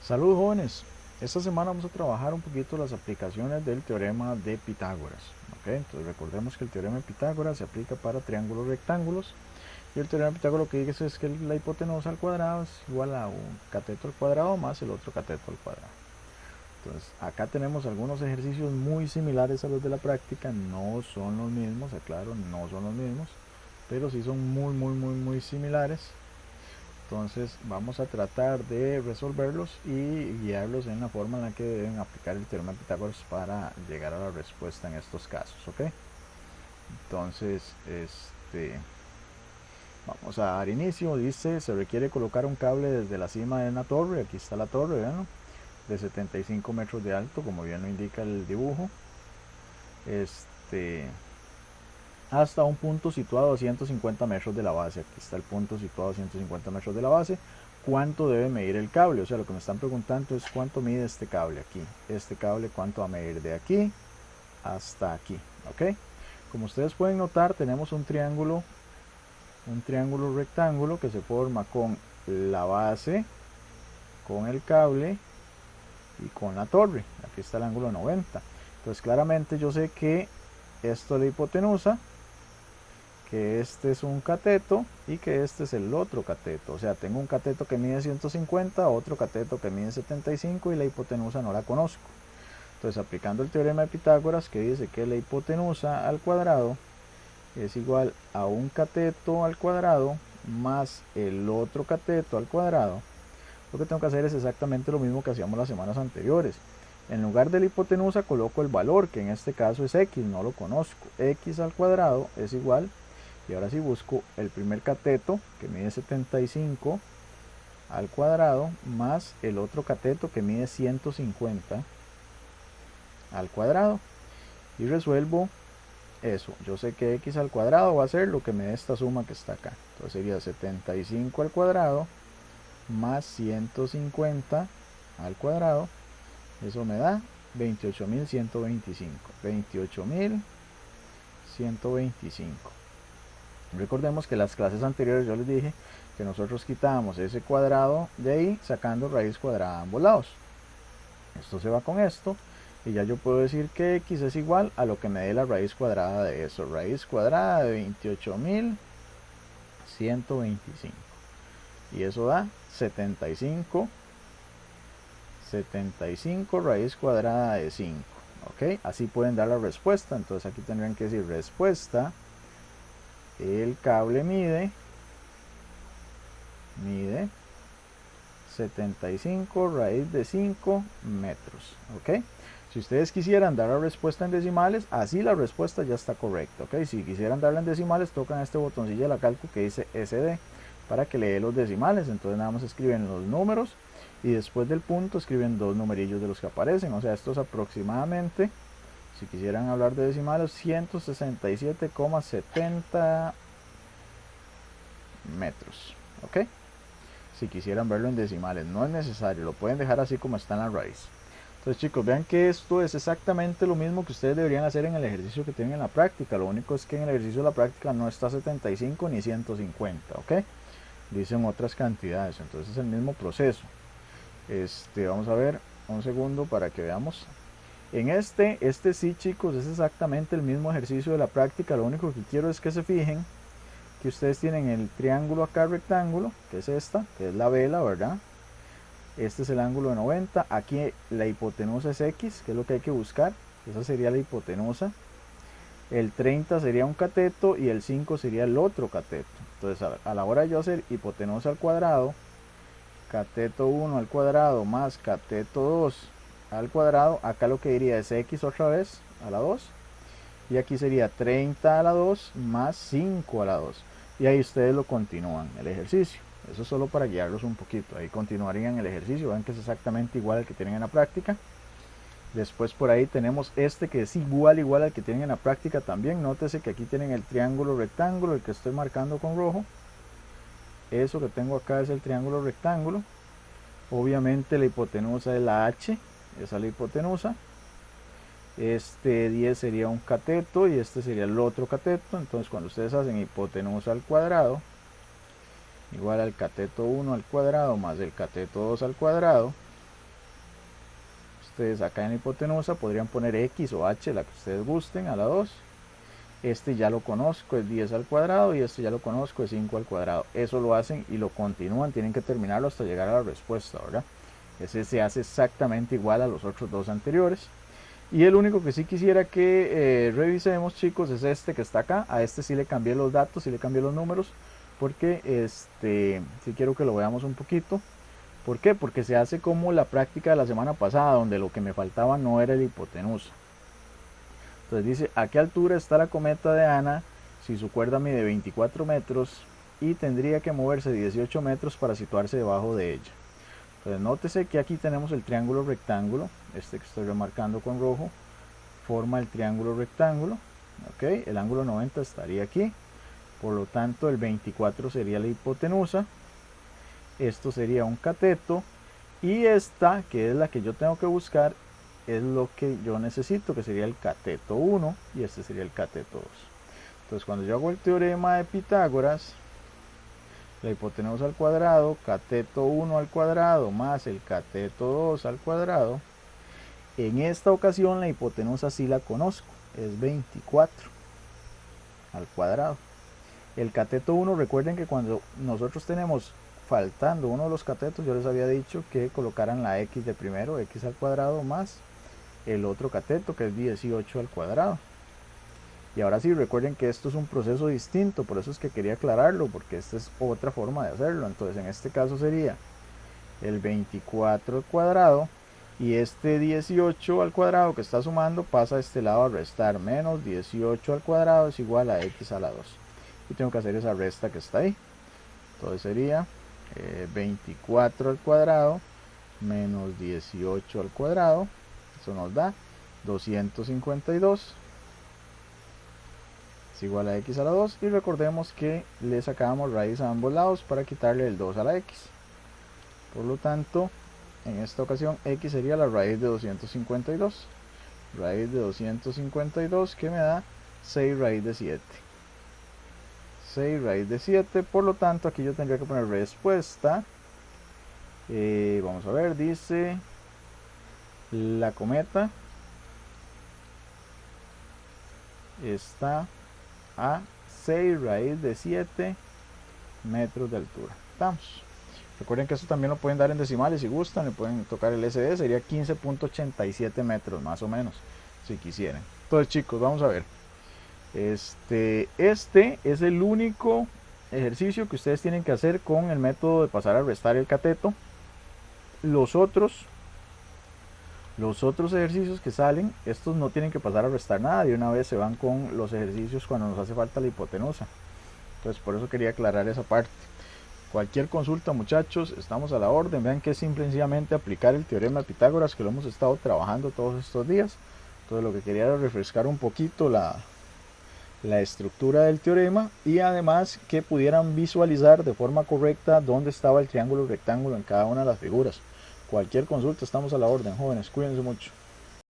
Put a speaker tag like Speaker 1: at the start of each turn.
Speaker 1: Saludos jóvenes, esta semana vamos a trabajar un poquito las aplicaciones del teorema de Pitágoras. Entonces recordemos que el teorema de Pitágoras se aplica para triángulos rectángulos y el teorema de Pitágoras lo que dice es que la hipotenusa al cuadrado es igual a un cateto al cuadrado más el otro cateto al cuadrado. Entonces acá tenemos algunos ejercicios muy similares a los de la práctica, no son los mismos, aclaro, no son los mismos, pero sí son muy similares. Entonces vamos a tratar de resolverlos y guiarlos en la forma en la que deben aplicar el teorema de Pitágoras para llegar a la respuesta en estos casos, ¿ok? Entonces, vamos a dar inicio. Dice, se requiere colocar un cable desde la cima de una torre, aquí está la torre, ¿verdad? De 75 metros de alto, como bien lo indica el dibujo. Hasta un punto situado a 150 metros de la base. Aquí está el punto situado a 150 metros de la base. ¿Cuánto debe medir el cable? O sea, lo que me están preguntando es cuánto mide este cable aquí. Este cable, cuánto va a medir de aquí hasta aquí. ¿Ok? Como ustedes pueden notar, tenemos un triángulo rectángulo que se forma con la base, con el cable y con la torre. Aquí está el ángulo 90. Entonces, claramente yo sé que esto es la hipotenusa, que este es un cateto y que este es el otro cateto. O sea, tengo un cateto que mide 150, otro cateto que mide 75 y la hipotenusa no la conozco. Entonces, aplicando el teorema de Pitágoras, que dice que la hipotenusa al cuadrado es igual a un cateto al cuadrado más el otro cateto al cuadrado, lo que tengo que hacer es exactamente lo mismo que hacíamos las semanas anteriores. En lugar de la hipotenusa coloco el valor, que en este caso es x, no lo conozco. X al cuadrado es igual, y ahora sí busco el primer cateto, que mide 75 al cuadrado, más el otro cateto que mide 150 al cuadrado. Y resuelvo eso. Yo sé que x al cuadrado va a ser lo que me dé esta suma que está acá. Entonces sería 75 al cuadrado más 150 al cuadrado. Eso me da 28.125. 28.125. Recordemos que en las clases anteriores yo les dije que nosotros quitábamos ese cuadrado de ahí sacando raíz cuadrada a ambos lados. Esto se va con esto y ya yo puedo decir que x es igual a lo que me dé la raíz cuadrada de eso. Raíz cuadrada de 28.125. Y eso da 75 raíz cuadrada de 5. ¿Ok? Así pueden dar la respuesta. Entonces aquí tendrían que decir respuesta. El cable mide 75 raíz de 5 metros. ¿Ok? Si ustedes quisieran dar la respuesta en decimales, así la respuesta ya está correcta. ¿Ok? Si quisieran darla en decimales, tocan este botoncillo de la cálculo que dice SD para que le dé los decimales. Entonces nada más escriben los números y después del punto escriben dos numerillos de los que aparecen. O sea, esto es aproximadamente, si quisieran hablar de decimales, 167,70 metros. ¿Ok? Si quisieran verlo en decimales, no es necesario, lo pueden dejar así como está en la raíz. Entonces chicos, vean que esto es exactamente lo mismo que ustedes deberían hacer en el ejercicio que tienen en la práctica. Lo único es que en el ejercicio de la práctica no está 75 ni 150, ¿ok? Dicen otras cantidades, entonces es el mismo proceso. Vamos a ver un segundo para que veamos. En este sí chicos, es exactamente el mismo ejercicio de la práctica. Lo único que quiero es que se fijen que ustedes tienen el triángulo acá rectángulo, que es esta, que es la vela, ¿verdad? Este es el ángulo de 90. Aquí la hipotenusa es x, que es lo que hay que buscar. Esa sería la hipotenusa. El 30 sería un cateto y el 5 sería el otro cateto. Entonces a la hora de yo hacer hipotenusa al cuadrado, cateto 1 al cuadrado más cateto 2 al cuadrado, acá lo que diría es x otra vez a la 2. Y aquí sería 30 a la 2 más 5 a la 2. Y ahí ustedes lo continúan el ejercicio. Eso es solo para guiarlos un poquito. Ahí continuarían el ejercicio. Ven que es exactamente igual al que tienen en la práctica. Después por ahí tenemos este que es igual al que tienen en la práctica también. Nótese que aquí tienen el triángulo rectángulo, el que estoy marcando con rojo. Eso que tengo acá es el triángulo rectángulo. Obviamente la hipotenusa es la h. Esa es la hipotenusa. Este 10 sería un cateto y este sería el otro cateto. Entonces cuando ustedes hacen hipotenusa al cuadrado igual al cateto 1 al cuadrado más el cateto 2 al cuadrado, Ustedes acá en la hipotenusa podrían poner X o H, la que ustedes gusten, a la 2. Este ya lo conozco, es 10 al cuadrado, y este ya lo conozco, es 5 al cuadrado. Eso lo hacen y lo continúan, tienen que terminarlo hasta llegar a la respuesta, ¿verdad? Ese se hace exactamente igual a los otros dos anteriores. Y el único que sí quisiera que revisemos, chicos, es este que está acá. A este sí le cambié los datos, sí le cambié los números, porque sí quiero que lo veamos un poquito. ¿Por qué? Porque se hace como la práctica de la semana pasada, donde lo que me faltaba no era el hipotenusa. Entonces dice, ¿a qué altura está la cometa de Ana si su cuerda mide 24 metros y tendría que moverse 18 metros para situarse debajo de ella? Entonces nótese que aquí tenemos el triángulo rectángulo, este que estoy remarcando con rojo, forma el triángulo rectángulo, ¿ok? El ángulo 90 estaría aquí, por lo tanto el 24 sería la hipotenusa, esto sería un cateto, y esta, que es la que yo tengo que buscar, es lo que yo necesito, que sería el cateto 1, y este sería el cateto 2. Entonces cuando yo hago el teorema de Pitágoras, la hipotenusa al cuadrado, cateto 1 al cuadrado, más el cateto 2 al cuadrado, en esta ocasión la hipotenusa sí la conozco, es 24 al cuadrado. El cateto 1, recuerden que cuando nosotros tenemos faltando uno de los catetos, yo les había dicho que colocaran la x de primero, x al cuadrado, más el otro cateto, que es 18 al cuadrado. Y ahora sí, recuerden que esto es un proceso distinto, por eso es que quería aclararlo, porque esta es otra forma de hacerlo. Entonces en este caso sería el 24 al cuadrado, y este 18 al cuadrado que está sumando pasa a este lado a restar, menos 18 al cuadrado es igual a x a la 2. Y tengo que hacer esa resta que está ahí. Entonces sería 24 al cuadrado menos 18 al cuadrado, eso nos da 252, es igual a x a la 2, y recordemos que le sacábamos raíz a ambos lados para quitarle el 2 a la x. Por lo tanto, en esta ocasión x sería la raíz de 252, raíz de 252 que me da 6 raíz de 7. 6 raíz de 7, por lo tanto aquí yo tendría que poner respuesta. Vamos a ver, dice la cometa está a 6 raíz de 7 metros de altura. Estamos. Recuerden que esto también lo pueden dar en decimales si gustan, le pueden tocar el SD, sería 15.87 metros más o menos, si quisieran. Entonces chicos, vamos a ver. Este es el único ejercicio que ustedes tienen que hacer con el método de pasar a restar el cateto. Los otros ejercicios que salen, estos no tienen que pasar a restar nada, de una vez se van con los ejercicios cuando nos hace falta la hipotenusa. Entonces por eso quería aclarar esa parte. Cualquier consulta, muchachos, estamos a la orden. Vean que es simplemente aplicar el teorema de Pitágoras, que lo hemos estado trabajando todos estos días. Entonces lo que quería era refrescar un poquito la estructura del teorema, y además que pudieran visualizar de forma correcta dónde estaba el triángulo rectángulo en cada una de las figuras. Cualquier consulta, estamos a la orden, jóvenes, cuídense mucho.